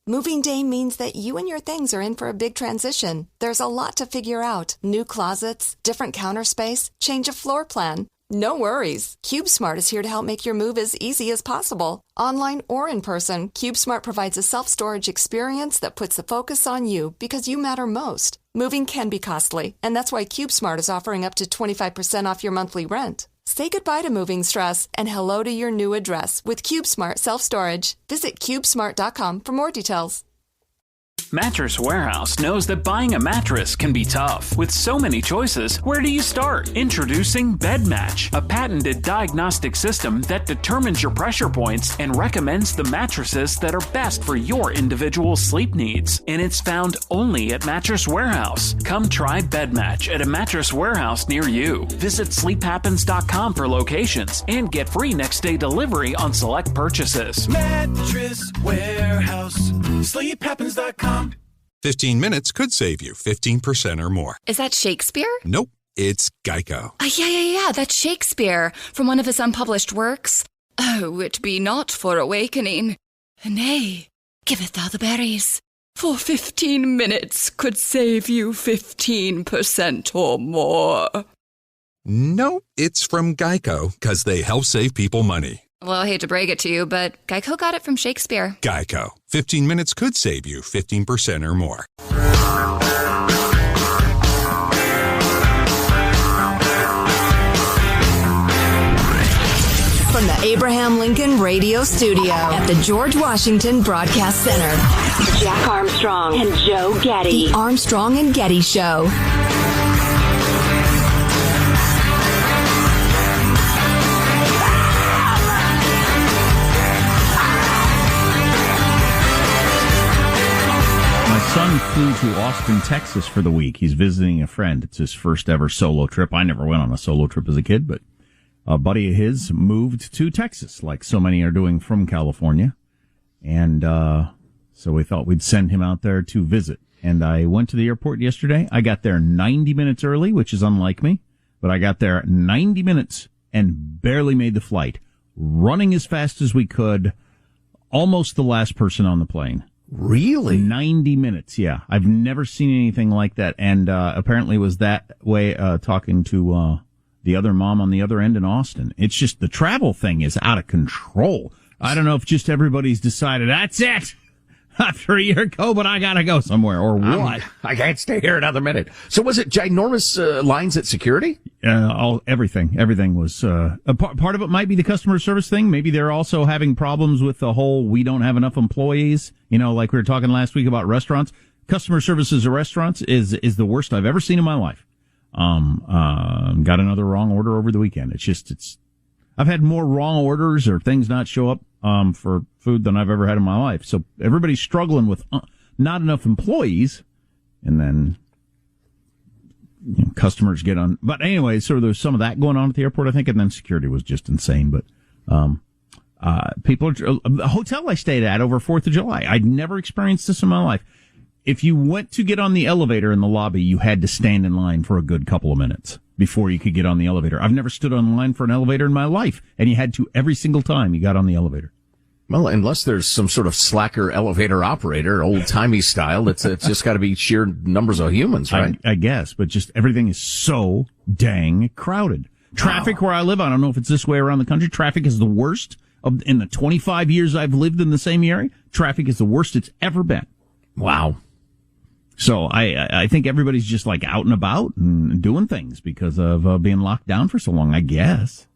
Moving day means that you and your things are in for a big transition. There's a lot to figure out. New closets, different counter space, change of floor plan. No worries. CubeSmart is here to help make your move as easy as possible. Online or in person, CubeSmart provides a self-storage experience that puts the focus on you because you matter most. Moving can be costly, and that's why CubeSmart is offering up to 25% off your monthly rent. Say goodbye to moving stress and hello to your new address with CubeSmart Self-Storage. Visit CubeSmart.com for more details. Mattress Warehouse knows that buying a mattress can be tough. With so many choices, where do you start? Introducing BedMatch, a patented diagnostic system that determines your pressure points and recommends the mattresses that are best for your individual sleep needs. And it's found only at Mattress Warehouse. Come try BedMatch at a Mattress Warehouse near you. Visit sleephappens.com for locations and get free next day delivery on select purchases. Mattress Warehouse, sleephappens.com. 15 minutes could save you 15% or more. Is that Shakespeare? Nope, it's Geico. Yeah, that's Shakespeare from one of his unpublished works. Oh, it be not for awakening. Nay, giveth thou the berries. For 15 minutes could save you 15% or more. Nope, it's from Geico, because they help save people money. Well, I hate to break it to you, but Geico got it from Shakespeare. Geico. 15 minutes could save you 15% or more. From the Abraham Lincoln Radio Studio at the George Washington Broadcast Center, Jack Armstrong and Joe Getty. The Armstrong and Getty Show. Son flew to Austin, Texas for the week. He's visiting a friend. It's his first ever solo trip. I never went on a solo trip as a kid, but a buddy of his moved to Texas, like so many are doing from California. And so we thought we'd send him out there to visit. And I went to the airport yesterday. I got there 90 minutes early, which is unlike me, but I got there 90 minutes and barely made the flight, running as fast as we could, almost the last person on the plane. Really? 90 minutes, yeah. I've never seen anything like that. And apparently was that way talking to the other mom on the other end in Austin. It's just the travel thing is out of control. I don't know if just everybody's decided, that's it! After a year ago, but I gotta go somewhere, or what? I can't stay here another minute. So was it ginormous lines at security? Everything was, part of it might be the customer service thing. Maybe they're also having problems with the whole, we don't have enough employees. You know, like we were talking last week about restaurants. Customer services at restaurants is the worst I've ever seen in my life. Got another wrong order over the weekend. I've had more wrong orders or things not show up for food than I've ever had in my life. So everybody's struggling with not enough employees, and then customers get on. But anyway, so there's some of that going on at the airport, I think, and then security was just insane. But the hotel I stayed at over 4th of July, I'd never experienced this in my life. If you went to get on the elevator in the lobby, you had to stand in line for a good couple of minutes before you could get on the elevator. I've never stood on line for an elevator in my life, and you had to every single time you got on the elevator. Well, unless there's some sort of slacker elevator operator, old-timey style, it's just got to be sheer numbers of humans, right? I guess, but just everything is so dang crowded. Traffic where I live, I don't know if it's this way around the country, traffic is the worst. In the 25 years I've lived in the same area, traffic is the worst it's ever been. Wow. So I think everybody's just like out and about and doing things because of being locked down for so long, I guess.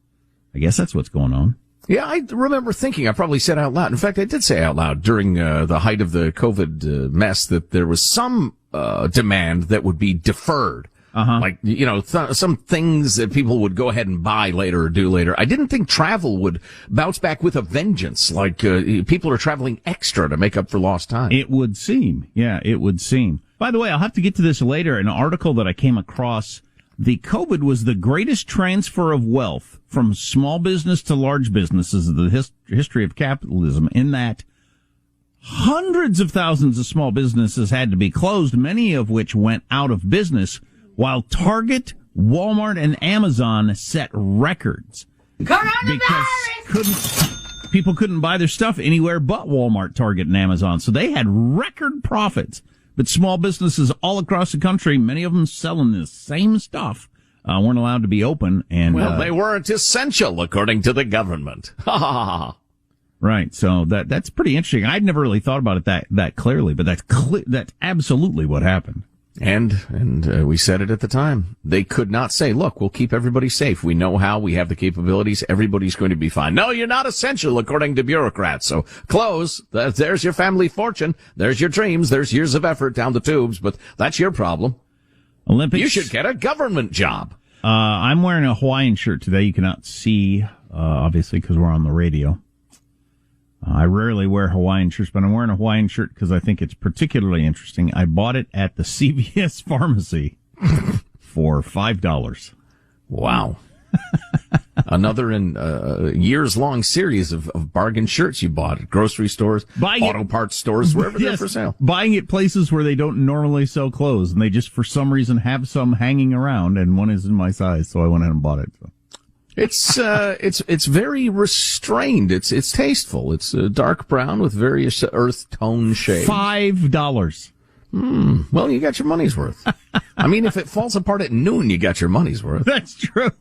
I guess that's what's going on. Yeah, I remember thinking, I probably said out loud. In fact, I did say out loud during the height of the COVID mess that there was some demand that would be deferred. Like, some things that people would go ahead and buy later or do later. I didn't think travel would bounce back with a vengeance, like people are traveling extra to make up for lost time. It would seem. Yeah, it would seem. By the way, I'll have to get to this later. An article that I came across, the COVID was the greatest transfer of wealth from small business to large businesses in the history of capitalism, in that hundreds of thousands of small businesses had to be closed, many of which went out of business, while Target, Walmart, and Amazon set records. Coronavirus! people couldn't buy their stuff anywhere but Walmart, Target, and Amazon. So they had record profits. But small businesses all across the country, many of them selling the same stuff, weren't allowed to be open. And they weren't essential, according to the government. Ha ha ha. Right. So that's pretty interesting. I'd never really thought about it that clearly, but that's absolutely what happened. And we said it at the time. They could not say, look, we'll keep everybody safe. We know how. We have the capabilities. Everybody's going to be fine. No, you're not essential, according to bureaucrats. So close. There's your family fortune. There's your dreams. There's years of effort down the tubes, but that's your problem. Olympics. You should get a government job. I'm wearing a Hawaiian shirt today. You cannot see, obviously, because we're on the radio. I rarely wear Hawaiian shirts, but I'm wearing a Hawaiian shirt because I think it's particularly interesting. I bought it at the CVS pharmacy for $5. Wow. Another in years-long series of bargain shirts you bought at grocery stores, auto parts stores, wherever they're for sale. Buying at places where they don't normally sell clothes, and they just, for some reason, have some hanging around, and one is in my size, so I went ahead and bought it. So. It's very restrained. It's tasteful. It's dark brown with various earth tone shades. $5. Well, you got your money's worth. I mean, if it falls apart at noon, you got your money's worth. That's true.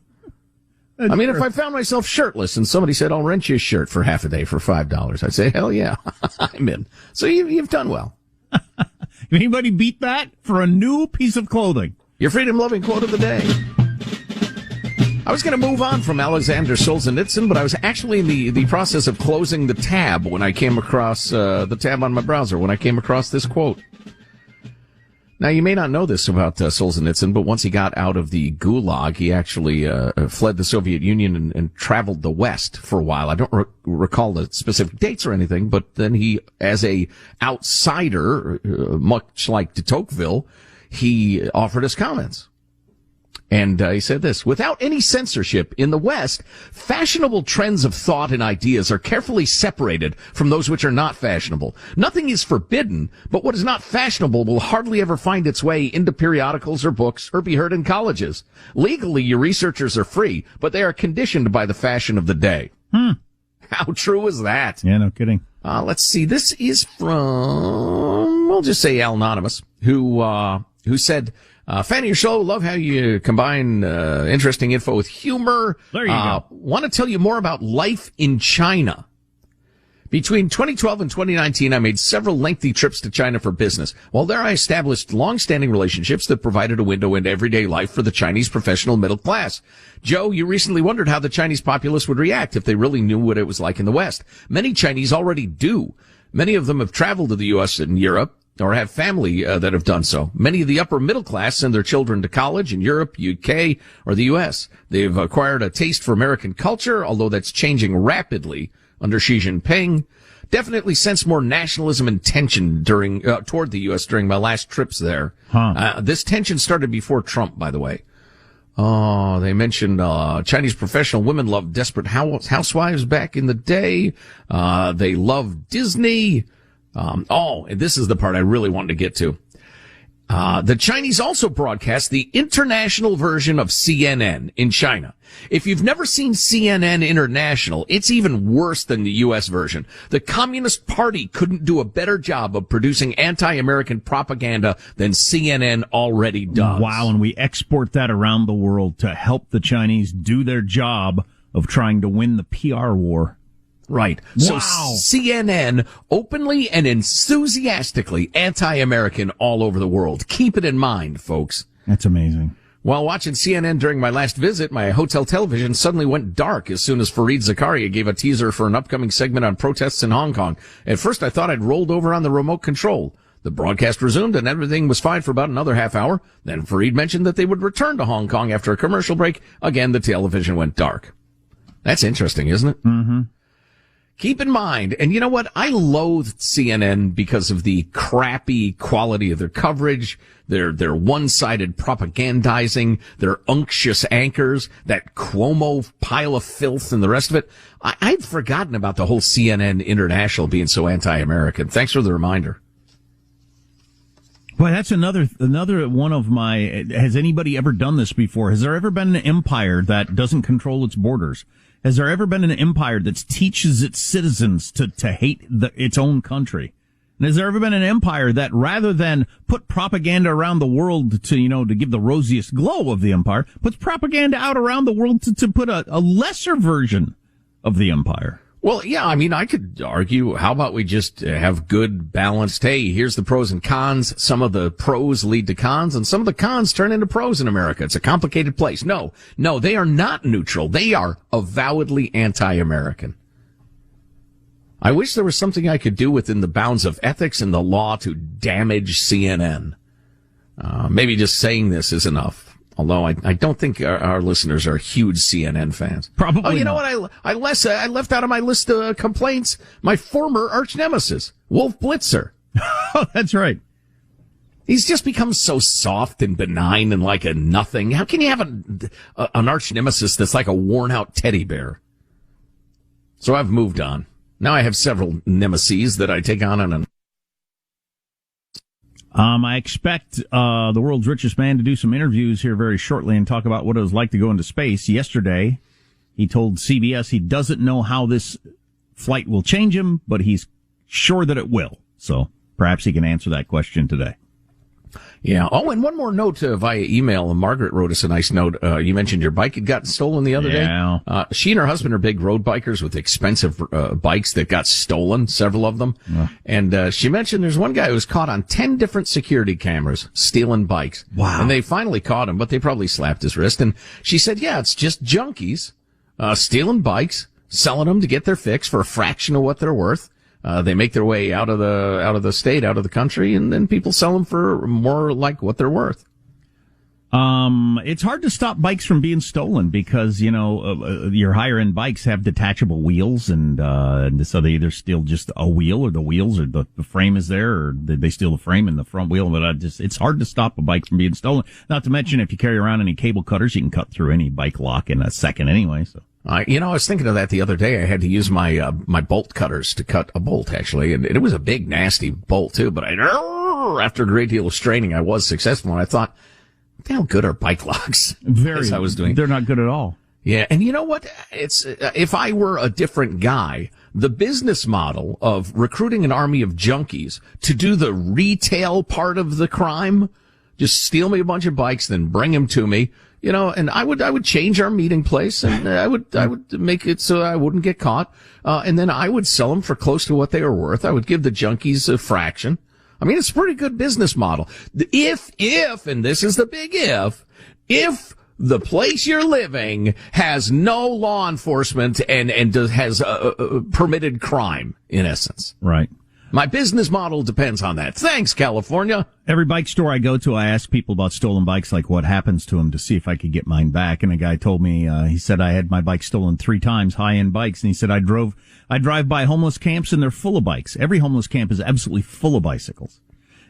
If I found myself shirtless and somebody said, I'll rent you a shirt for half a day for $5, I'd say, hell yeah, I'm in. So you've done well. Anybody beat that for a new piece of clothing? Your freedom-loving quote of the day. I was going to move on from Alexander Solzhenitsyn, but I was actually in the process of closing the tab when I came across the tab on my browser when I came across this quote. Now, you may not know this about Solzhenitsyn, but once he got out of the Gulag, he actually fled the Soviet Union and traveled the West for a while. I don't recall the specific dates or anything, but then he, as a outsider, much like de Tocqueville, he offered his comments. And he said this: without any censorship in the West, fashionable trends of thought and ideas are carefully separated from those which are not fashionable. Nothing is forbidden, but what is not fashionable will hardly ever find its way into periodicals or books or be heard in colleges. Legally, your researchers are free, but they are conditioned by the fashion of the day. How true is that? Yeah, no kidding. Let's see. This is from, we'll just say Anonymous, who said, fan of your show. Love how you combine interesting info with humor. There you go. Want to tell you more about life in China. Between 2012 and 2019, I made several lengthy trips to China for business. While there, I established long-standing relationships that provided a window into everyday life for the Chinese professional middle class. Joe, you recently wondered how the Chinese populace would react if they really knew what it was like in the West. Many Chinese already do. Many of them have traveled to the U.S. and Europe, or have family that have done so. Many of the upper middle class send their children to college in Europe, UK, or the U.S. They've acquired a taste for American culture, although that's changing rapidly under Xi Jinping. Definitely sense more nationalism and tension toward the U.S. during my last trips there. This tension started before Trump, by the way. Oh, they mentioned Chinese professional women love Desperate Housewives back in the day. They love Disney. And this is the part I really wanted to get to. The Chinese also broadcast the international version of CNN in China. If you've never seen CNN International, it's even worse than the U.S. version. The Communist Party couldn't do a better job of producing anti-American propaganda than CNN already does. Wow, and we export that around the world to help the Chinese do their job of trying to win the PR war. Right. Wow. So CNN openly and enthusiastically anti-American all over the world. Keep it in mind, folks. That's amazing. While watching CNN during my last visit, my hotel television suddenly went dark as soon as Fareed Zakaria gave a teaser for an upcoming segment on protests in Hong Kong. At first, I thought I'd rolled over on the remote control. The broadcast resumed and everything was fine for about another half hour. Then Fareed mentioned that they would return to Hong Kong after a commercial break. Again, the television went dark. That's interesting, isn't it? Mm-hmm. Keep in mind, and you know what? I loathed CNN because of the crappy quality of their coverage, their one-sided propagandizing, their unctuous anchors, that Cuomo pile of filth and the rest of it. I'd forgotten about the whole CNN International being so anti-American. Thanks for the reminder. Well, that's another one of my, has anybody ever done this before? Has there ever been an empire that doesn't control its borders? Has there ever been an empire that teaches its citizens to hate its own country? And has there ever been an empire that, rather than put propaganda around the world to give the rosiest glow of the empire, puts propaganda out around the world to put a lesser version of the empire? Well, yeah, I mean, I could argue, how about we just have good, balanced, hey, here's the pros and cons. Some of the pros lead to cons, and some of the cons turn into pros in America. It's a complicated place. No, they are not neutral. They are avowedly anti-American. I wish there was something I could do within the bounds of ethics and the law to damage CNN. Maybe just saying this is enough. Although I don't think our listeners are huge CNN fans. Probably. Oh, you know what? I left out of my list of complaints my former arch nemesis, Wolf Blitzer. Oh, that's right. He's just become so soft and benign and like a nothing. How can you have an arch nemesis that's like a worn out teddy bear? So I've moved on. Now I have several nemeses that I take on. I expect the world's richest man to do some interviews here very shortly and talk about what it was like to go into space. Yesterday, he told CBS he doesn't know how this flight will change him, but he's sure that it will. So perhaps he can answer that question today. Yeah. Oh, and one more note via email. Margaret wrote us a nice note. You mentioned your bike had gotten stolen the other day. She and her husband are big road bikers with expensive bikes that got stolen, several of them. And she mentioned there's one guy who was caught on 10 different security cameras stealing bikes. Wow. And they finally caught him, but they probably slapped his wrist. And she said, yeah, it's just junkies stealing bikes, selling them to get their fix for a fraction of what they're worth. They make their way out of the state, out of the country, and then people sell them for more like what they're worth. It's hard to stop bikes from being stolen because, your higher end bikes have detachable wheels and so they either steal just a wheel or the wheels or the frame is there or they steal the frame and the front wheel. But it's hard to stop a bike from being stolen. Not to mention if you carry around any cable cutters, you can cut through any bike lock in a second anyway, so. I was thinking of that the other day. I had to use my bolt cutters to cut a bolt, actually, and it was a big, nasty bolt too. But after a great deal of straining, I was successful. And I thought, how good are bike locks? Very. As I was doing. They're not good at all. Yeah, and you know what? It's if I were a different guy, the business model of recruiting an army of junkies to do the retail part of the crime, just steal me a bunch of bikes, then bring them to me. And I would change our meeting place and I would make it so I wouldn't get caught. And then I would sell them for close to what they were worth. I would give the junkies a fraction. I mean, it's a pretty good business model. If, and this is the big if the place you're living has no law enforcement and has permitted crime, in essence. Right. My business model depends on that. Thanks, California. Every bike store I go to, I ask people about stolen bikes, like what happens to them, to see if I could get mine back. And a guy told me, he said I had my bike stolen 3 times, high-end bikes. And he said I drive by homeless camps and they're full of bikes. Every homeless camp is absolutely full of bicycles.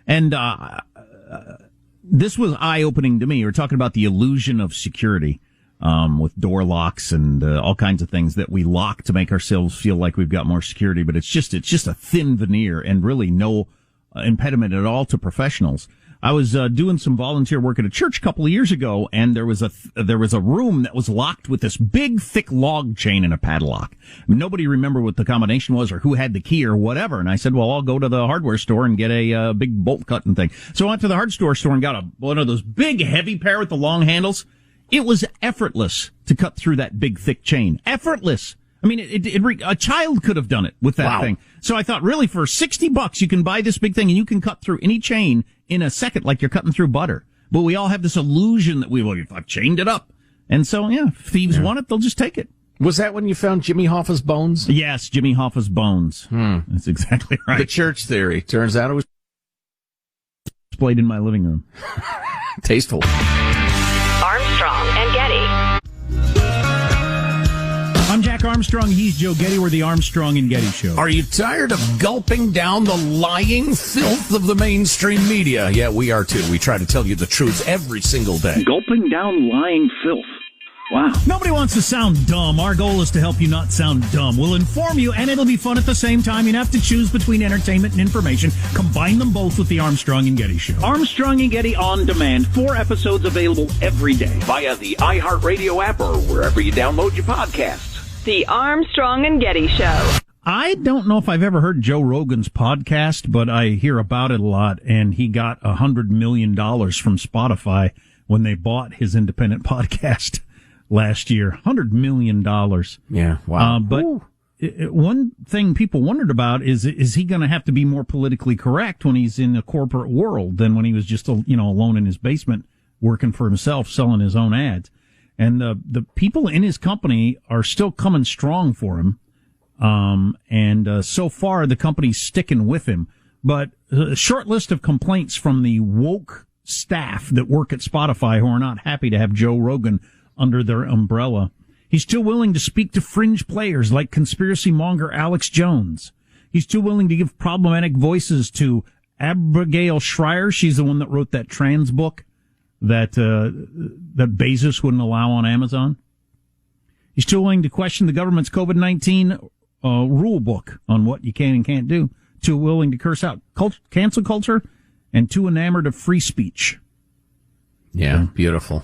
And this was eye-opening to me. We're talking about the illusion of security. With door locks and all kinds of things that we lock to make ourselves feel like we've got more security, but it's just a thin veneer and really no impediment at all to professionals. I was doing some volunteer work at a church a couple of years ago, and there was a room that was locked with this big thick log chain and a padlock. I mean, nobody remembered what the combination was or who had the key or whatever. And I said, well, I'll go to the hardware store and get a big bolt cutting thing. So I went to the hardware store and got one of those big heavy pair with the long handles. It was effortless to cut through that big, thick chain. Effortless. I mean, a child could have done it with that thing. So I thought, really, for $60, you can buy this big thing and you can cut through any chain in a second like you're cutting through butter. But we all have this illusion that I've chained it up. And so, yeah, if thieves want it, they'll just take it. Was that when you found Jimmy Hoffa's bones? Yes, Jimmy Hoffa's bones. That's exactly right. The church theory. Turns out it was displayed in my living room. Tasteful. Armstrong and Getty. I'm Jack Armstrong. He's Joe Getty. We're the Armstrong and Getty Show. Are you tired of gulping down the lying filth of the mainstream media? Yeah, we are too. We try to tell you the truth every single day. Gulping down lying filth. Wow. Nobody wants to sound dumb. Our goal is to help you not sound dumb. We'll inform you, and it'll be fun at the same time. You don't have to choose between entertainment and information. Combine them both with the Armstrong and Getty Show. Armstrong and Getty On Demand. 4 episodes available every day via the iHeartRadio app or wherever you download your podcasts. The Armstrong and Getty Show. I don't know if I've ever heard Joe Rogan's podcast, but I hear about it a lot, and he got $100 million from Spotify when they bought his independent podcast last year. $100 million. Yeah, wow. But one thing people wondered about is he going to have to be more politically correct when he's in the corporate world than when he was just alone in his basement working for himself, selling his own ads. And the people in his company are still coming strong for him. And so far the company's sticking with him. But a short list of complaints from the woke staff that work at Spotify who are not happy to have Joe Rogan under their umbrella. He's too willing to speak to fringe players like conspiracy monger Alex Jones. He's too willing to give problematic voices to Abigail Schreier. She's the one that wrote that trans book that Bezos wouldn't allow on Amazon. He's too willing to question the government's COVID-19 rule book on what you can and can't do. Too willing to curse out cancel culture, and too enamored of free speech. Yeah, beautiful.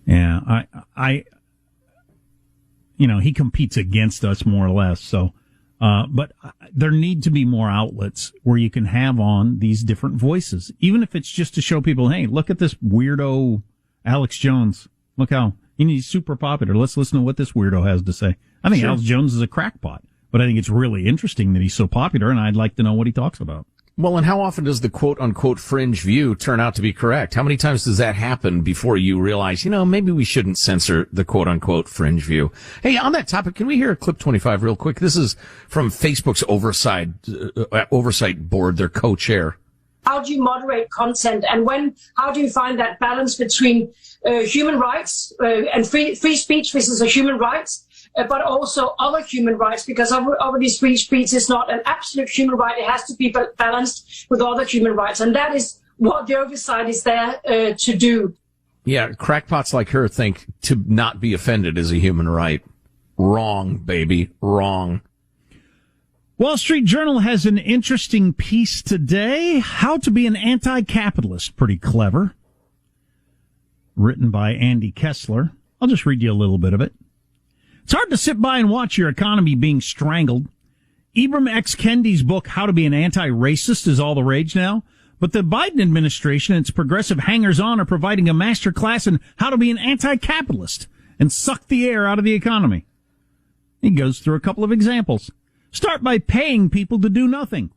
Yeah, he competes against us more or less. So, but there need to be more outlets where you can have on these different voices, even if it's just to show people, hey, look at this weirdo Alex Jones. Look how he's super popular. Let's listen to what this weirdo has to say. I think Alex Jones is a crackpot, but I think it's really interesting that he's so popular, and I'd like to know what he talks about. Well, and how often does the quote-unquote fringe view turn out to be correct? How many times does that happen before you realize, maybe we shouldn't censor the quote-unquote fringe view? Hey, on that topic, can we hear clip 25 real quick? This is from Facebook's oversight board, their co-chair. How do you moderate content, and how do you find that balance between human rights and free speech, which is a human rights, but also other human rights, because obviously free speech is not an absolute human right. It has to be balanced with other human rights, and that is what the oversight is there to do. Yeah, crackpots like her think to not be offended is a human right. Wrong, baby, wrong. Wall Street Journal has an interesting piece today. How to be an anti-capitalist. Pretty clever. Written by Andy Kessler. I'll just read you a little bit of it. It's hard to sit by and watch your economy being strangled. Ibram X. Kendi's book, How to be an Anti-Racist, is all the rage now. But the Biden administration and its progressive hangers-on are providing a master class in how to be an anti-capitalist and suck the air out of the economy. He goes through a couple of examples. Start by paying people to do nothing.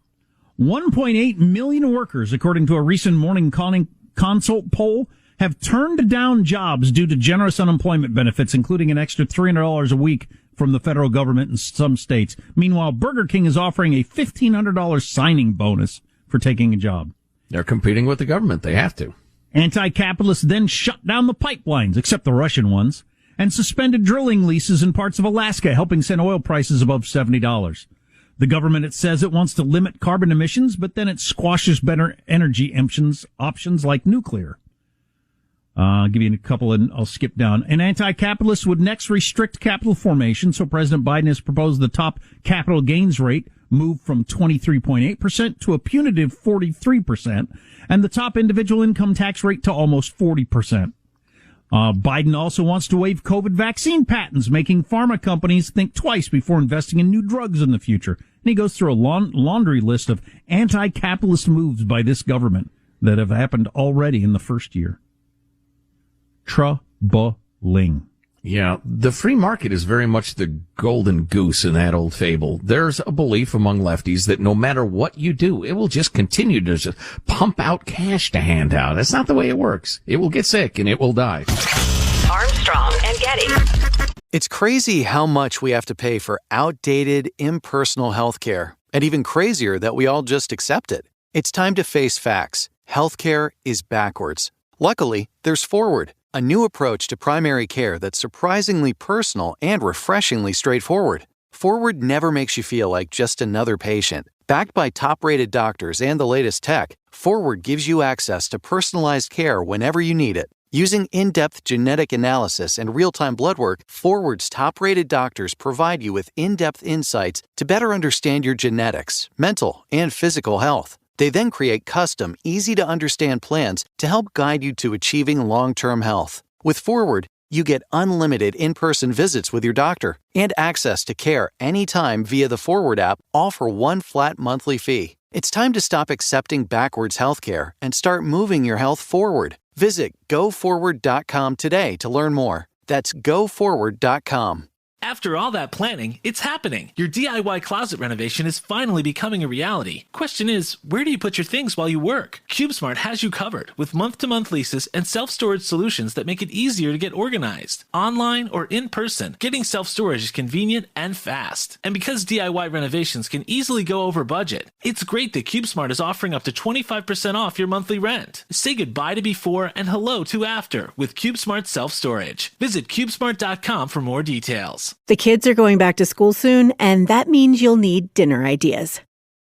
1.8 million workers, according to a recent Morning Consult poll, have turned down jobs due to generous unemployment benefits, including an extra $300 a week from the federal government in some states. Meanwhile, Burger King is offering a $1,500 signing bonus for taking a job. They're competing with the government. They have to. Anti-capitalists then shut down the pipelines, except the Russian ones, and suspended drilling leases in parts of Alaska, helping send oil prices above $70. The government, it says it wants to limit carbon emissions, but then it squashes better energy options like nuclear. I'll give you a couple and I'll skip down. An anti-capitalist would next restrict capital formation, so President Biden has proposed the top capital gains rate move from 23.8% to a punitive 43%, and the top individual income tax rate to almost 40%. Biden also wants to waive COVID vaccine patents, making pharma companies think twice before investing in new drugs in the future. And he goes through a laundry list of anti-capitalist moves by this government that have happened already in the first year. Troubling. Yeah, the free market is very much the golden goose in that old fable. There's a belief among lefties that no matter what you do, it will just continue to just pump out cash to hand out. That's not the way it works. It will get sick and it will die. Armstrong and Getty. It's crazy how much we have to pay for outdated, impersonal healthcare, and even crazier that we all just accept it. It's time to face facts. Healthcare is backwards. Luckily, there's Forward, a new approach to primary care that's surprisingly personal and refreshingly straightforward. Forward never makes you feel like just another patient. Backed by top-rated doctors and the latest tech, Forward gives you access to personalized care whenever you need it. Using in-depth genetic analysis and real-time blood work, Forward's top-rated doctors provide you with in-depth insights to better understand your genetics, mental, and physical health. They then create custom, easy-to-understand plans to help guide you to achieving long-term health. With Forward, you get unlimited in-person visits with your doctor and access to care anytime via the Forward app, all for one flat monthly fee. It's time to stop accepting backwards healthcare and start moving your health forward. Visit GoForward.com today to learn more. That's GoForward.com. After all that planning, it's happening. Your DIY closet renovation is finally becoming a reality. Question is, where do you put your things while you work? CubeSmart has you covered with month-to-month leases and self-storage solutions that make it easier to get organized. Online or in person, getting self-storage is convenient and fast. And because DIY renovations can easily go over budget, it's great that CubeSmart is offering up to 25% off your monthly rent. Say goodbye to before and hello to after with CubeSmart self-storage. Visit CubeSmart.com for more details. The kids are going back to school soon, and that means you'll need dinner ideas.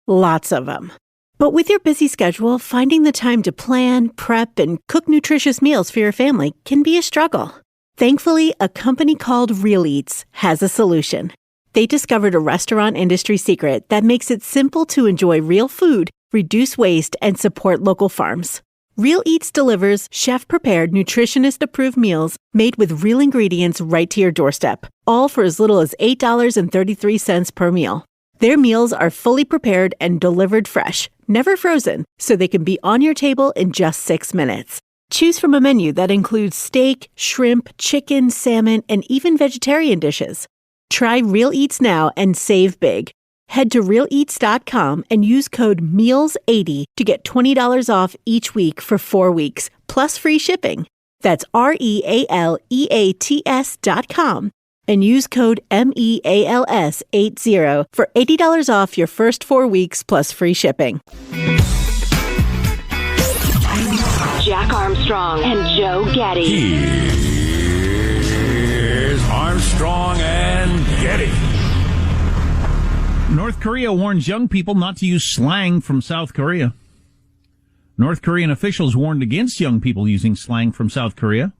Lots of them. But with your busy schedule, finding the time to plan, prep, and cook nutritious meals for your family can be a struggle. Thankfully, a company called Real Eats has a solution. They discovered a restaurant industry secret that makes it simple to enjoy real food, reduce waste, and support local farms. Real Eats delivers chef-prepared, nutritionist-approved meals made with real ingredients right to your doorstep, all for as little as $8.33 per meal. Their meals are fully prepared and delivered fresh, never frozen, so they can be on your table in just 6 minutes. Choose from a menu that includes steak, shrimp, chicken, salmon, and even vegetarian dishes. Try Real Eats now and save big. Head to realeats.com and use code MEALS80 to get $20 off each week for 4 weeks, plus free shipping. That's REALEATS.com and use code MEALS80 for $80 off your first 4 weeks plus free shipping. Jack Armstrong and Joe Getty. Here's Armstrong and Getty. North Korea warns young people not to use slang from South Korea. North Korean officials warned against young people using slang from South Korea,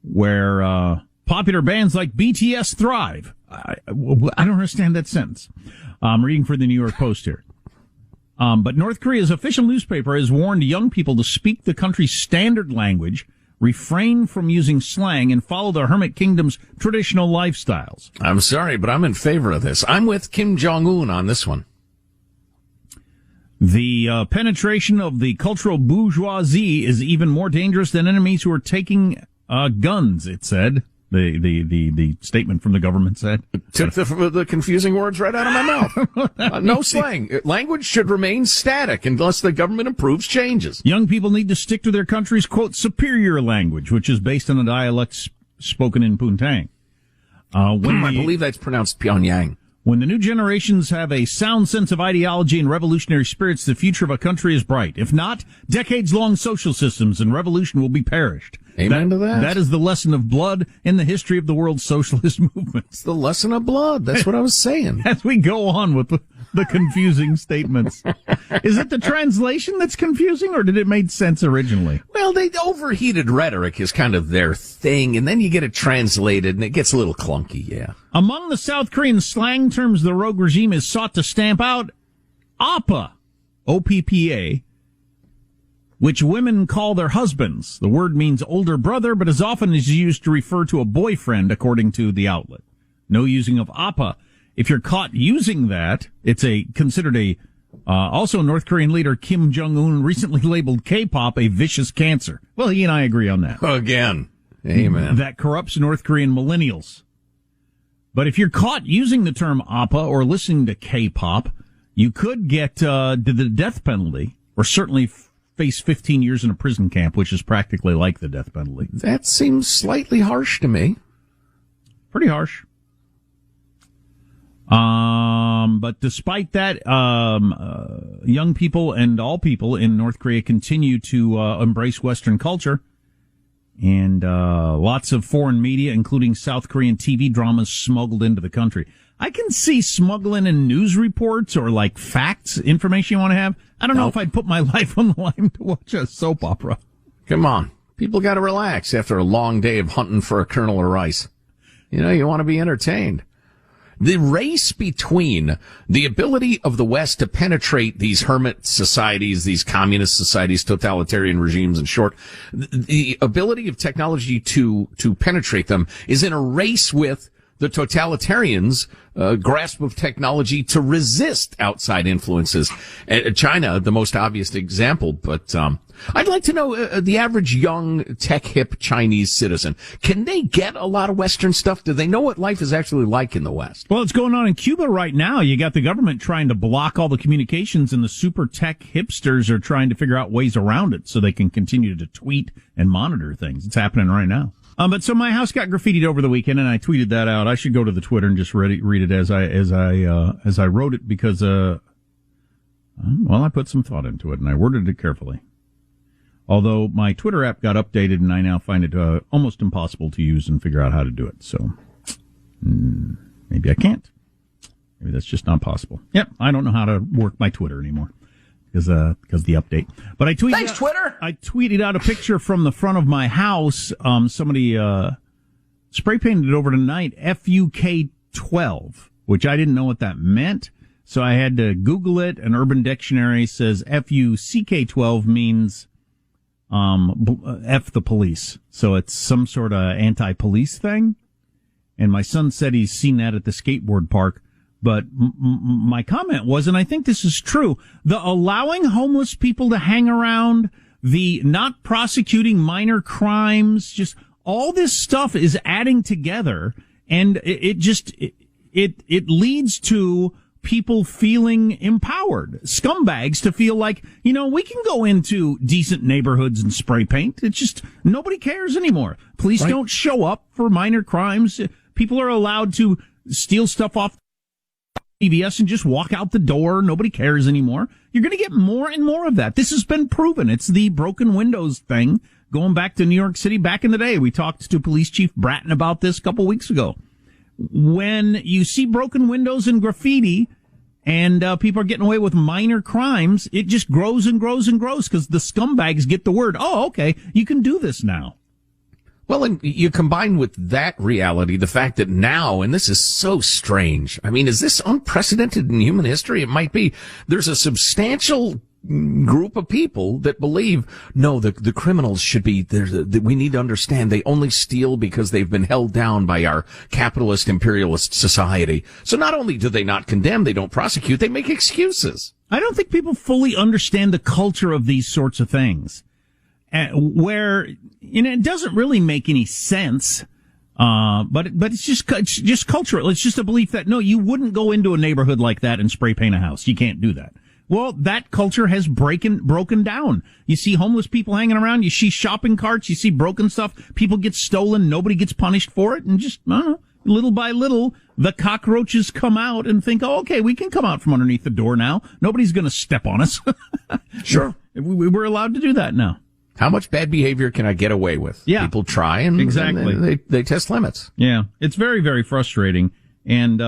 where popular bands like BTS thrive. I don't understand that sentence. I'm reading for the New York Post here. But North Korea's official newspaper has warned young people to speak the country's standard language, refrain from using slang, and follow the Hermit Kingdom's traditional lifestyles. I'm sorry, but I'm in favor of this. I'm with Kim Jong-un on this one. The penetration of the cultural bourgeoisie is even more dangerous than enemies who are taking guns, it said. The statement from the government said. Took the confusing words right out of my mouth. No slang. Language should remain static unless the government approves changes. Young people need to stick to their country's, quote, superior language, which is based on a dialect spoken in Poontang. I believe that's pronounced Pyongyang. When the new generations have a sound sense of ideology and revolutionary spirits, the future of a country is bright. If not, decades-long social systems and revolution will be perished. Amen to that. That is the lesson of blood in the history of the world's socialist movement. It's the lesson of blood. That's what I was saying. As we go on with the confusing statements. Is it the translation that's confusing, or did it make sense originally? Well, overheated rhetoric is kind of their thing, and then you get it translated, and it gets a little clunky, yeah. Among the South Korean slang terms the rogue regime is sought to stamp out, Oppa, O-P-P-A, which women call their husbands. The word means older brother, but as often is used to refer to a boyfriend, according to the outlet. No using of Oppa. If you're caught using that, it's considered a, also North Korean leader Kim Jong-un recently labeled K-pop a vicious cancer. Well, he and I agree on that. Again. Amen. That corrupts North Korean millennials. But if you're caught using the term Oppa or listening to K-pop, you could get the death penalty, or certainly face 15 years in a prison camp, which is practically like the death penalty. That seems slightly harsh to me. Pretty harsh. But despite that, young people and all people in North Korea continue to embrace Western culture. And lots of foreign media, including South Korean TV dramas, smuggled into the country. I can see smuggling in news reports or like facts, information you want to have. I don't know if I'd put my life on the line to watch a soap opera. Come on. People got to relax after a long day of hunting for a kernel of rice. You know, you want to be entertained. the race between the ability of the West to penetrate these hermit societies, these communist societies, totalitarian regimes, in short, the ability of technology to penetrate them is in a race with the totalitarians' grasp of technology to resist outside influences. China, the most obvious example, but I'd like to know the average young tech-hip Chinese citizen. Can they get a lot of Western stuff? Do they know what life is actually like in the West? Well, it's going on in Cuba right now. You got the government trying to block all the communications, and the super tech hipsters are trying to figure out ways around it so they can continue to tweet and monitor things. It's happening right now. But so my house got graffitied over the weekend, and I tweeted that out. I should go to the Twitter and just read it as I wrote it because, I put some thought into it and I worded it carefully. Although my Twitter app got updated and I now find it almost impossible to use and figure out how to do it. So maybe I can't. Maybe that's just not possible. Yep, I don't know how to work my Twitter anymore. Because the update. But I tweeted Thanks, Twitter! I tweeted out a picture from the front of my house. Somebody spray painted it over tonight, FUK12, which I didn't know what that meant. So I had to Google it. An Urban Dictionary says FUCK12 means F the police. So it's some sort of anti-police thing. And my son said he's seen that at the skateboard park. But my comment was, and I think this is true, the allowing homeless people to hang around, the not prosecuting minor crimes, just all this stuff is adding together, and it leads to people feeling empowered, scumbags to feel like, we can go into decent neighborhoods and spray paint. It's just, nobody cares anymore. Police don't show up for minor crimes. People are allowed to steal stuff off CVS and just walk out the door. Nobody cares anymore. You're going to get more and more of that. This has been proven. It's the broken windows thing going back to New York City back in the day. We talked to Police Chief Bratton about this a couple weeks ago. When you see broken windows and graffiti and people are getting away with minor crimes, it just grows and grows and grows because the scumbags get the word, oh, okay, you can do this now. Well, and you combine with that reality the fact that now, and this is so strange, I mean, is this unprecedented in human history? It might be. There's a substantial group of people that believe, no, the criminals should be, we need to understand they only steal because they've been held down by our capitalist imperialist society. So not only do they not condemn, they don't prosecute, they make excuses. I don't think people fully understand the culture of these sorts of things. Where, it doesn't really make any sense, but it's just cultural. It's just a belief that, no, you wouldn't go into a neighborhood like that and spray paint a house. You can't do that. Well, that culture has broken down. You see homeless people hanging around, you see shopping carts, you see broken stuff, people get stolen, nobody gets punished for it, and just, little by little, the cockroaches come out and think, oh, okay, we can come out from underneath the door now. Nobody's gonna step on us. Sure. We're allowed to do that now. How much bad behavior can I get away with? Yeah. People try and they test limits. Yeah. It's very, very frustrating. And,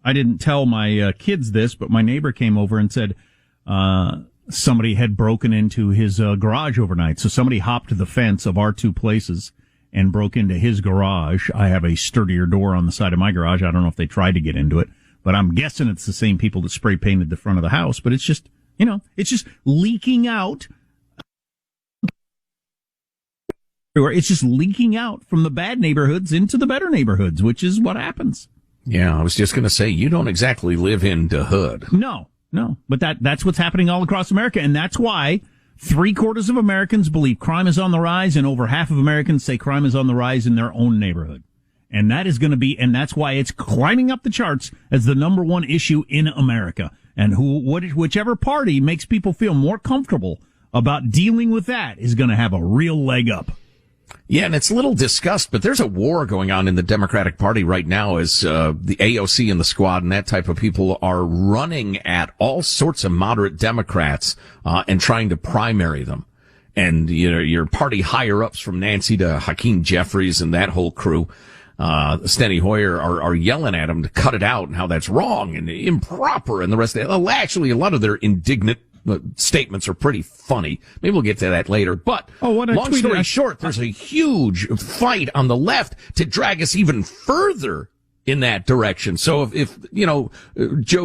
I didn't tell my kids this, but my neighbor came over and said, somebody had broken into his garage overnight. So somebody hopped the fence of our two places and broke into his garage. I have a sturdier door on the side of my garage. I don't know if they tried to get into it, but I'm guessing it's the same people that spray painted the front of the house, but it's just, it's just leaking out. It's just leaking out from the bad neighborhoods into the better neighborhoods, which is what happens. Yeah, I was just going to say, you don't exactly live in the hood. No, but that's what's happening all across America, and that's why 3/4 of Americans believe crime is on the rise, and over half of Americans say crime is on the rise in their own neighborhood. And that is going to be, and that's why it's climbing up the charts as the number one issue in America. And whichever party makes people feel more comfortable about dealing with that is going to have a real leg up. Yeah, and it's a little discussed, but there's a war going on in the Democratic Party right now as the AOC and the squad and that type of people are running at all sorts of moderate Democrats and trying to primary them. And your party higher-ups from Nancy to Hakeem Jeffries and that whole crew, Steny Hoyer, are yelling at them to cut it out and how that's wrong and improper and the rest of it. Well, actually, a lot of their indignant statements are pretty funny. Maybe we'll get to that later. But long story short, there's a huge fight on the left to drag us even further in that direction. So if Joe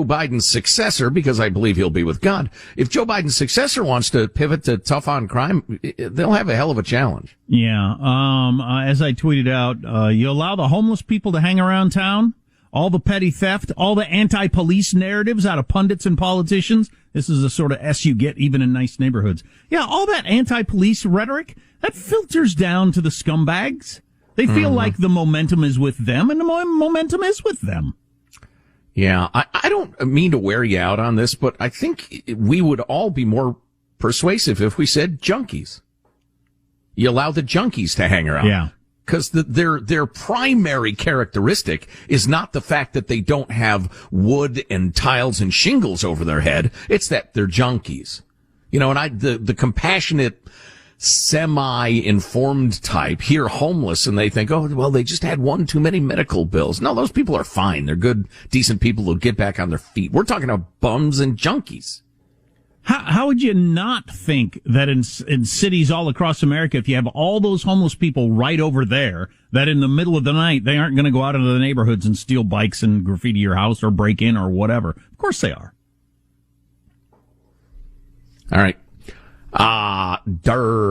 Biden's successor, because I believe he'll be with God, if Joe Biden's successor wants to pivot to tough on crime, they'll have a hell of a challenge. Yeah. As I tweeted out, you allow the homeless people to hang around town, all the petty theft, all the anti-police narratives out of pundits and politicians. This is the sort of S you get even in nice neighborhoods. Yeah, all that anti-police rhetoric, that filters down to the scumbags. They feel like the momentum is with them, and the momentum is with them. Yeah, I don't mean to wear you out on this, but I think we would all be more persuasive if we said junkies. You allow the junkies to hang around. Yeah. Because their primary characteristic is not the fact that they don't have wood and tiles and shingles over their head. It's that they're junkies. And the compassionate, semi-informed type hear homeless and they think, oh, well, they just had one too many medical bills. No, those people are fine. They're good, decent people who'll get back on their feet. We're talking about bums and junkies. How would you not think that in cities all across America, if you have all those homeless people right over there, that in the middle of the night, they aren't going to go out into the neighborhoods and steal bikes and graffiti your house or break in or whatever? Of course they are. All right.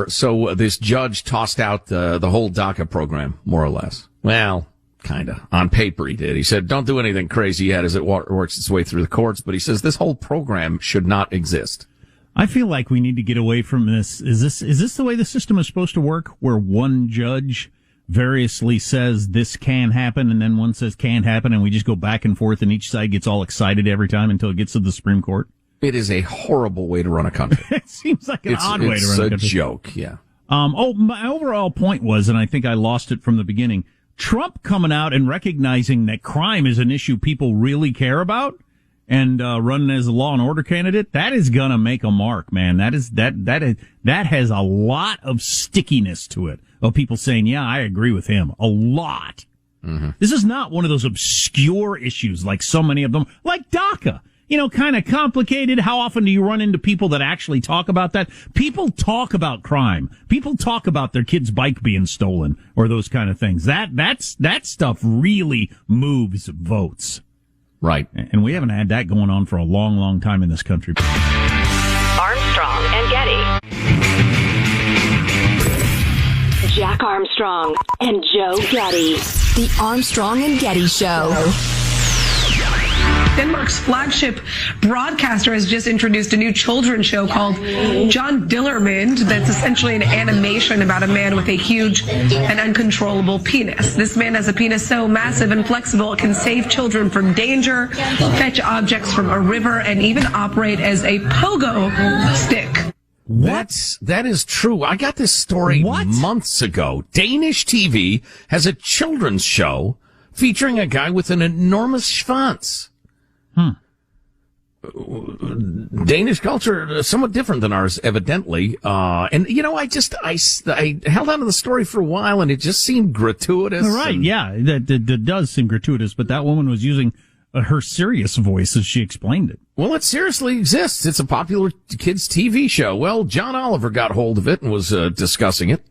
So this judge tossed out the whole DACA program, more or less. Well, kind of. On paper he did. He said, don't do anything crazy yet as it works its way through the courts. But he says this whole program should not exist. I feel like we need to get away from this. Is this the way the system is supposed to work, where one judge variously says this can happen and then one says can't happen, and we just go back and forth and each side gets all excited every time until it gets to the Supreme Court? It is a horrible way to run a country. It seems like an odd way to run a country. It's a joke, yeah. My overall point was, and I think I lost it from the beginning, Trump coming out and recognizing that crime is an issue people really care about and running as a law and order candidate, that is gonna make a mark, man. That has a lot of stickiness to it, of people saying, yeah, I agree with him. A lot. Mm-hmm. This is not one of those obscure issues like so many of them, like DACA. Kind of complicated. How often do you run into people that actually talk about that? People talk about crime. People talk about their kid's bike being stolen or those kind of things. That stuff really moves votes. Right. And we haven't had that going on for a long, long time in this country. Armstrong and Getty. Jack Armstrong and Joe Getty. The Armstrong and Getty Show. Denmark's flagship broadcaster has just introduced a new children's show called John Dillermand that's essentially an animation about a man with a huge and uncontrollable penis. This man has a penis so massive and flexible it can save children from danger, fetch objects from a river, and even operate as a pogo stick. That is true. I got this story months ago. Danish TV has a children's show featuring a guy with an enormous schwanz. Danish culture somewhat different than ours, evidently. And I held on to the story for a while, and it just seemed gratuitous. Right? Yeah, that does seem gratuitous. But that woman was using her serious voice as she explained it. Well, it seriously exists. It's a popular kids' TV show. Well, John Oliver got hold of it and was discussing it.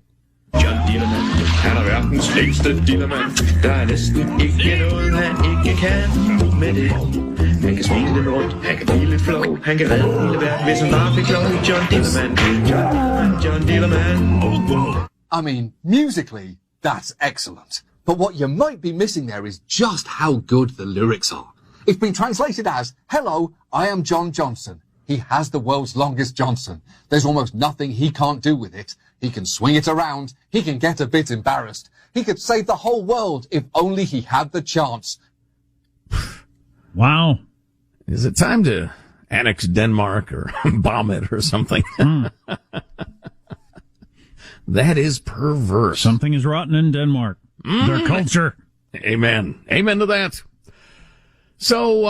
John Dillermand, han er verdens ældste dillermand. Der er næsten ikke noget, han ikke kan med det. Han kan smile lidt rundt, han kan blive lidt flov, han kan redde hele verden, hvis han bare fik lov. John Dillermand, John Dillermand. I mean, musically, that's excellent. But what you might be missing there is just how good the lyrics are. It's been translated as, hello, I am John Johnson. He has the world's longest Johnson. There's almost nothing he can't do with it. He can swing it around. He can get a bit embarrassed. He could save the whole world if only he had the chance. Wow. Is it time to annex Denmark or bomb it or something? That is perverse. Something is rotten in Denmark. Their culture. Amen. Amen to that. So,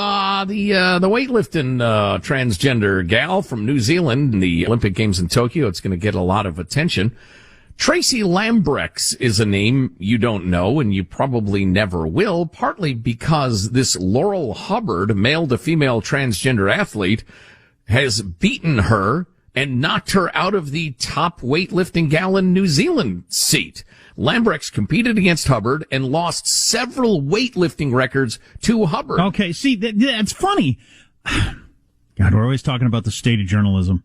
the weightlifting, transgender gal from New Zealand in the Olympic Games in Tokyo, it's going to get a lot of attention. Tracy Lambrex is a name you don't know, and you probably never will, partly because this Laurel Hubbard, male to female transgender athlete, has beaten her and knocked her out of the top weightlifting gal in New Zealand seat. Lambrex competed against Hubbard and lost several weightlifting records to Hubbard. Okay, see, that's funny. God, we're always talking about the state of journalism.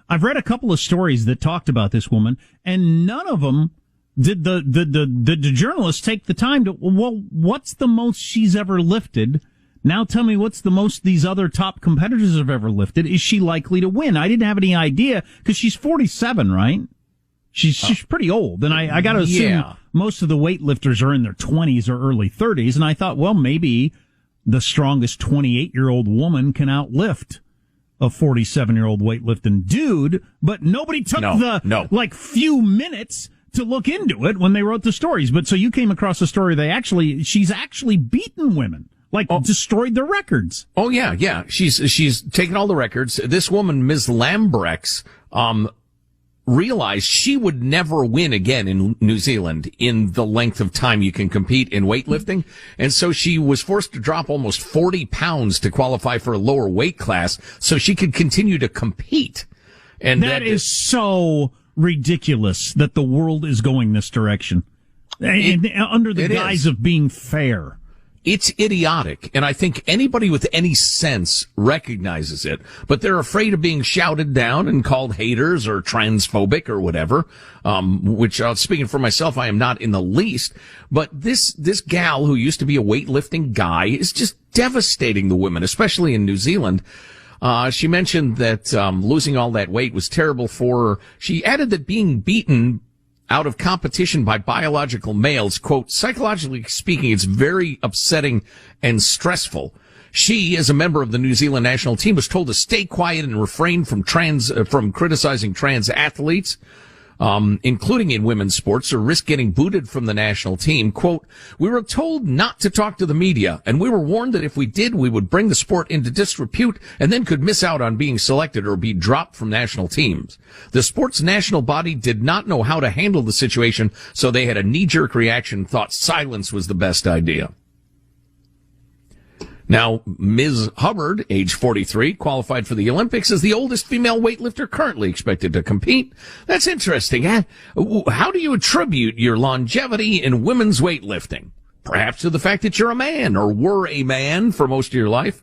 I've read a couple of stories that talked about this woman, and none of them did the journalists take the time to, well, what's the most she's ever lifted? Now tell me what's the most these other top competitors have ever lifted. Is she likely to win? I didn't have any idea, because she's 47, right? She's pretty old, and I got to assume most of the weightlifters are in their 20s or early 30s, and I thought, well, maybe the strongest 28-year-old woman can outlift a 47-year-old weightlifting dude, but nobody took few minutes to look into it when they wrote the stories. But so you came across a story she's actually beaten women, destroyed their records. Oh yeah. She's taken all the records. This woman, Ms. Lambrex, realized she would never win again in New Zealand in the length of time you can compete in weightlifting. And so she was forced to drop almost 40 pounds to qualify for a lower weight class so she could continue to compete. And that is so ridiculous that the world is going this direction. Under the guise of being fair. It's idiotic, and I think anybody with any sense recognizes it, but they're afraid of being shouted down and called haters or transphobic or whatever, which, speaking for myself, I am not in the least. But this gal who used to be a weightlifting guy is just devastating the women, especially in New Zealand. She mentioned that losing all that weight was terrible for her. She added that being beaten out of competition by biological males, quote, psychologically speaking, it's very upsetting and stressful. She, as a member of the New Zealand national team, was told to stay quiet and refrain from criticizing trans athletes, including in women's sports, or risk getting booted from the national team. Quote, we were told not to talk to the media, and we were warned that if we did, we would bring the sport into disrepute and then could miss out on being selected or be dropped from national teams. The sport's national body did not know how to handle the situation, so they had a knee-jerk reaction, thought silence was the best idea. Now, Ms. Hubbard, age 43, qualified for the Olympics as the oldest female weightlifter currently expected to compete. That's interesting. How do you attribute your longevity in women's weightlifting? Perhaps to the fact that you're a man or were a man for most of your life.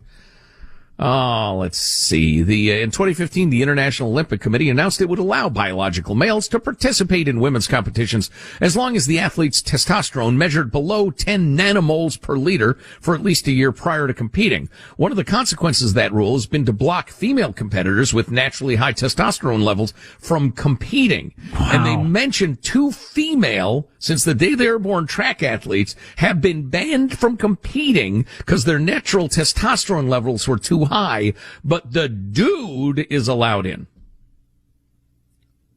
Let's see. In 2015, the International Olympic Committee announced it would allow biological males to participate in women's competitions as long as the athlete's testosterone measured below 10 nanomoles per liter for at least a year prior to competing. One of the consequences of that rule has been to block female competitors with naturally high testosterone levels from competing. Wow. And they mentioned 2 female, since the day they were born, track athletes have been banned from competing because their natural testosterone levels were too high, but the dude is allowed in.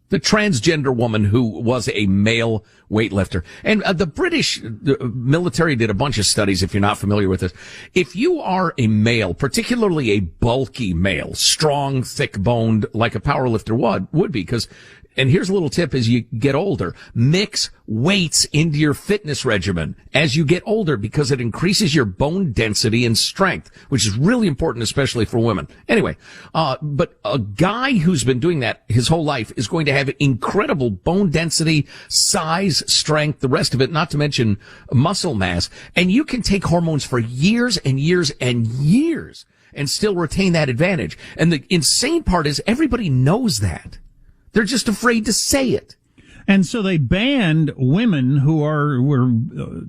The transgender woman who was a male weightlifter. And the British military did a bunch of studies, if you're not familiar with this. If you are a male, particularly a bulky male, strong, thick-boned, like a powerlifter would be, because, and here's a little tip as you get older, mix weights into your fitness regimen as you get older because it increases your bone density and strength, which is really important, especially for women. Anyway, but a guy who's been doing that his whole life is going to have incredible bone density, size, strength, the rest of it, not to mention muscle mass. And you can take hormones for years and years and years and still retain that advantage. And the insane part is everybody knows that. They're just afraid to say it. And so they banned women who were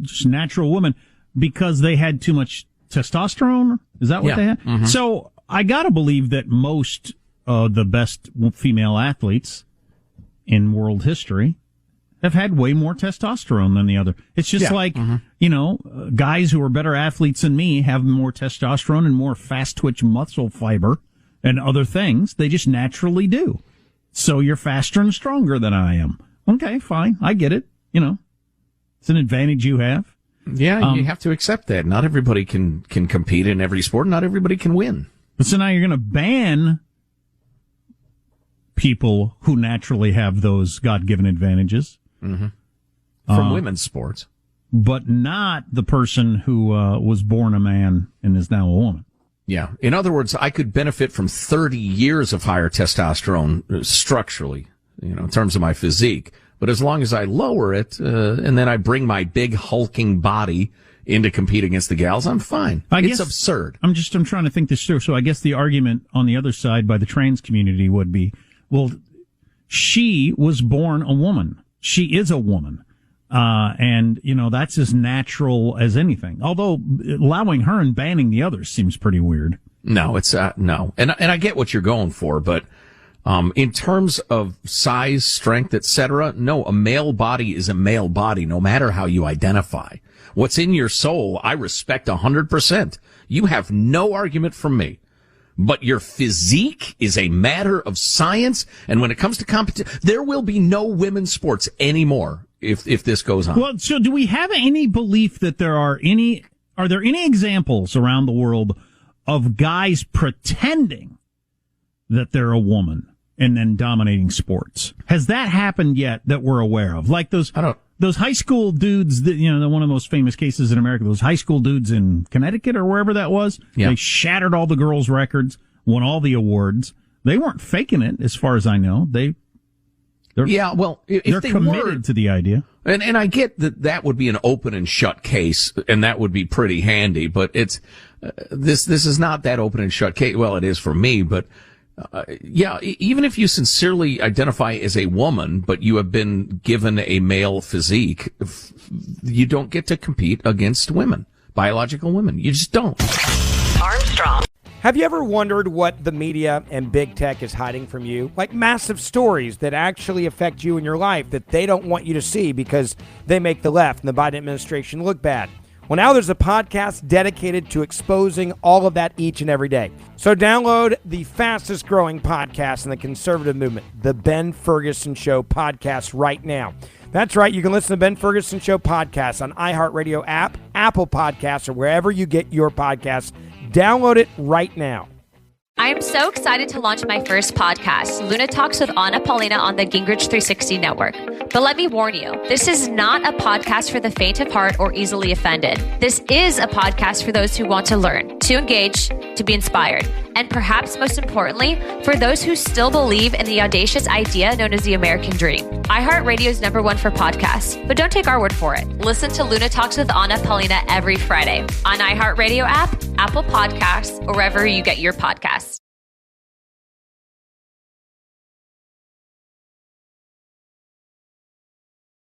just natural women because they had too much testosterone. Is that what they had? Mm-hmm. So I gotta believe that most the best female athletes in world history have had way more testosterone than the other. It's just guys who are better athletes than me have more testosterone and more fast twitch muscle fiber and other things. They just naturally do. So you're faster and stronger than I am. Okay, fine. I get it. It's an advantage you have. Yeah, you have to accept that. Not everybody can compete in every sport. Not everybody can win. But so now you're going to ban people who naturally have those God-given advantages. Mm-hmm. From women's sports. But not the person who was born a man and is now a woman. Yeah. In other words, I could benefit from 30 years of higher testosterone structurally, in terms of my physique. But as long as I lower it, and then I bring my big hulking body in to compete against the gals, I'm fine. It's absurd. I'm trying to think this through. So I guess the argument on the other side by the trans community would be, well, she was born a woman. She is a woman. And that's as natural as anything. Although allowing her and banning the others seems pretty weird. No, it's, no. And I get what you're going for, but, in terms of size, strength, etc., no, a male body is a male body, no matter how you identify. What's in your soul, I respect 100%. You have no argument from me. But your physique is a matter of science, and when it comes to competition, there will be no women's sports anymore if this goes on. Well, so do we have any belief that are there any examples around the world of guys pretending that they're a woman and then dominating sports? Has that happened yet that we're aware of? Like those high school dudes that, one of the most famous cases in America, those high school dudes in Connecticut or wherever that was. Yeah. They shattered all the girls' records, won all the awards. They weren't faking it, as far as I know. They're committed to the idea. And I get that would be an open and shut case, and that would be pretty handy, but it's, this is not that open and shut case. Well, it is for me, but, even if you sincerely identify as a woman, but you have been given a male physique, you don't get to compete against women, biological women. You just don't. Armstrong. Have you ever wondered what the media and big tech is hiding from you? Like massive stories that actually affect you in your life that they don't want you to see because they make the left and the Biden administration look bad. Well, now there's a podcast dedicated to exposing all of that each and every day. So download the fastest growing podcast in the conservative movement, the Ben Ferguson Show podcast, right now. That's right. You can listen to Ben Ferguson Show podcast on iHeartRadio app, Apple Podcasts, or wherever you get your podcasts. Download it right now. I am so excited to launch my first podcast, Luna Talks with Anna Paulina, on the Gingrich 360 Network. But let me warn you, this is not a podcast for the faint of heart or easily offended. This is a podcast for those who want to learn, to engage, to be inspired, and perhaps most importantly, for those who still believe in the audacious idea known as the American dream. iHeartRadio is #1 for podcasts, but don't take our word for it. Listen to Luna Talks with Anna Paulina every Friday on iHeartRadio app, Apple Podcasts, or wherever you get your podcasts.